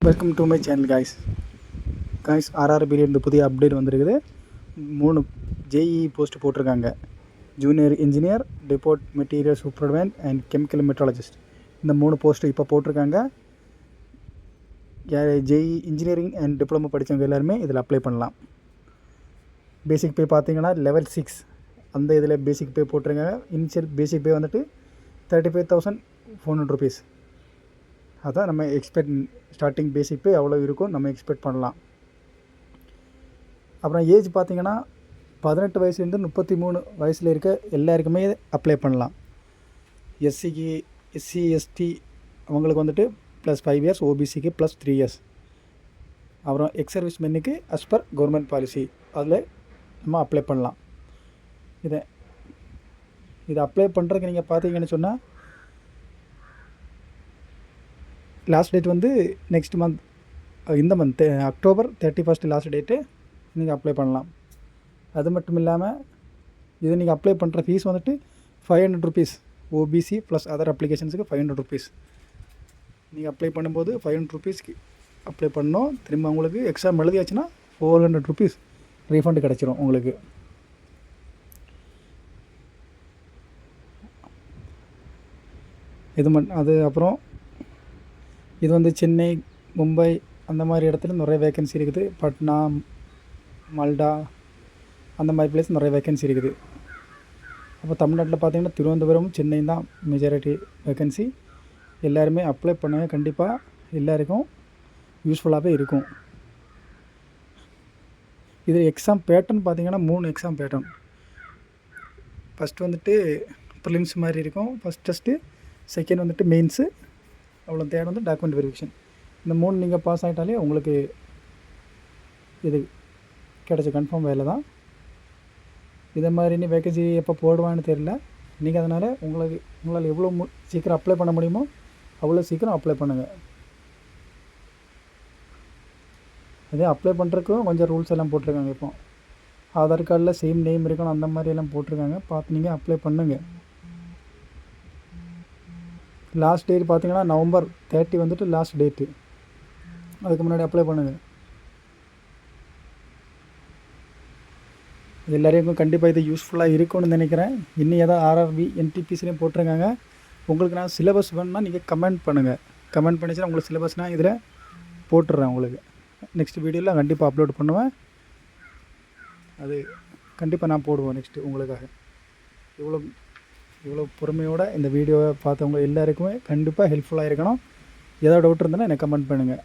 Welcome to my channel guys ஆர்ஆர்பியிலேருந்து புதிய update வந்திருக்குது. 3 ஜேஇ போஸ்ட் போட்டிருக்காங்க. Junior engineer, depot material superintendent and chemical metallurgist. இந்த 3 post இப்போ போட்டிருக்காங்க. ஜேஇ இன்ஜினியரிங் அண்ட் டிப்ளமோ படித்தவங்க எல்லாருமே இதில் அப்ளை பண்ணலாம். பேசிக் பே பார்த்தீங்கன்னா லெவல் 6 அந்த இதில் பேசிக் பே போட்டிருக்காங்க. இனிஷியல் பேசிக் பே வந்துட்டு 35,400 rupees. அதான் நம்ம ஸ்டார்டிங் பேசிக் பே அவ்வளோ இருக்கும், நம்ம எக்ஸ்பெக்ட் பண்ணலாம். அப்புறம் ஏஜ் பார்த்திங்கன்னா 18 வயசுலேருந்து 33 வயசில் இருக்க எல்லாருக்குமே அப்ளை பண்ணலாம். எஸ்சி எஸ்டி அவங்களுக்கு வந்துட்டு +5 years, ஓபிசிக்கு +3 years. அப்புறம் எக்ஸ் சர்வீஸ் மென்னுக்கு அஸ் பர் கவர்மெண்ட் பாலிசி அதில் நம்ம அப்ளை பண்ணலாம். இதை அப்ளை பண்ணுறதுக்கு நீங்கள் பார்த்தீங்கன்னு சொன்னால் லாஸ்ட் டேட் வந்து நெக்ஸ்ட் மந்த், இந்த மந்த் October 31 லாஸ்ட் டேட்டு நீங்கள் அப்ளை பண்ணலாம். அது மட்டும் இல்லாமல் இதை நீங்கள் அப்ளை பண்ணுற ஃபீஸ் வந்துட்டு 500 rupees. ஓபிசி ப்ளஸ் அதர் அப்ளிகேஷன்ஸுக்கு 500 rupees. நீங்கள் அப்ளை பண்ணும்போது 500 rupeesக்கு அப்ளை பண்ணோம். திரும்ப உங்களுக்கு எக்ஸாம் எழுதியாச்சுன்னா 400 rupees ரீஃபண்ட் கிடச்சிரும் உங்களுக்கு. அது அப்புறம் இது வந்து சென்னை, மும்பை அந்த மாதிரி இடத்துல நிறைய வேக்கன்சி இருக்குது. பட்னா, மால்டா அந்த மாதிரி பிளேஸ் நிறைய வேக்கன்சி இருக்குது. அப்போ தமிழ்நாட்டில் பார்த்திங்கன்னா திருவனந்தபுரம், சென்னை தான் மெஜாரிட்டி வேக்கன்சி. எல்லாருமே அப்ளை பண்ணுங்க. கண்டிப்பாக எல்லாருக்கும் யூஸ்ஃபுல்லாகவே இருக்கும். இது எக்ஸாம் பேட்டர்ன் பார்த்திங்கன்னா 3 எக்ஸாம் பேட்டர்ன். ஃபஸ்ட்டு வந்துட்டு ப்ரிலிம்ஸ் மாதிரி இருக்கும். ஃபஸ்ட் டெஸ்ட்டு, செகண்ட் வந்துட்டு மெயின்ஸு, அவ்வளோ தேர்ட் வந்து டாக்குமெண்ட் வெரிஃபிகேஷன். இந்த 3 நீங்கள் பாஸ் ஆகிட்டாலே உங்களுக்கு இது கிடச்ச கன்ஃபார்ம் வேலை தான். இதை மாதிரி நீ வேக்கன்சி எப்போ போடுவான்னு தெரியல. நீங்கள் அதனால் உங்களால் எவ்வளோ சீக்கிரம் அப்ளை பண்ண முடியுமோ அவ்வளோ சீக்கிரம் அப்ளை பண்ணுங்கள். அதே அப்ளை பண்ணுறதுக்கும் கொஞ்சம் ரூல்ஸ் எல்லாம் போட்டிருக்காங்க. இப்போ ஆதார் கார்டில் சேம் நேம் இருக்கணும், அந்த மாதிரி எல்லாம் போட்டிருக்காங்க. பார்த்து நீங்கள் அப்ளை பண்ணுங்கள். லாஸ்ட் டேட் பார்த்தீங்கன்னா November 30 வந்துட்டு லாஸ்ட் டேட்டு. அதுக்கு முன்னாடி அப்ளை பண்ணுங்கள். எல்லாரையும் கண்டிப்பாக இது யூஸ்ஃபுல்லாக இருக்கும்னு நினைக்கிறேன். இன்னும் ஏதாவது ஆர்ஆர்பி என்டிபிசிலையும் போட்டிருக்காங்க. உங்களுக்கு நான் சிலபஸ் வேணும்னா நீங்கள் கமெண்ட் பண்ணுங்கள். கமெண்ட் பண்ணிச்சுன்னா உங்களுக்கு சிலபஸ்னால் இதில் போட்டுடுறேன். உங்களுக்கு நெக்ஸ்ட் வீடியோவில் கண்டிப்பாக அப்லோட் பண்ணுவேன். அது கண்டிப்பாக நான் போடுவேன் நெக்ஸ்ட்டு உங்களுக்காக. இவ்வளோ பொறுமையோடு இந்த வீடியோவை பார்த்தவங்க எல்லாருக்குமே கண்டிப்பாக ஹெல்ப்ஃபுல்லாக இருக்கணும். ஏதாவது டவுட் இருந்ததுன்னா எனக்கு கமெண்ட் பண்ணுங்கள்.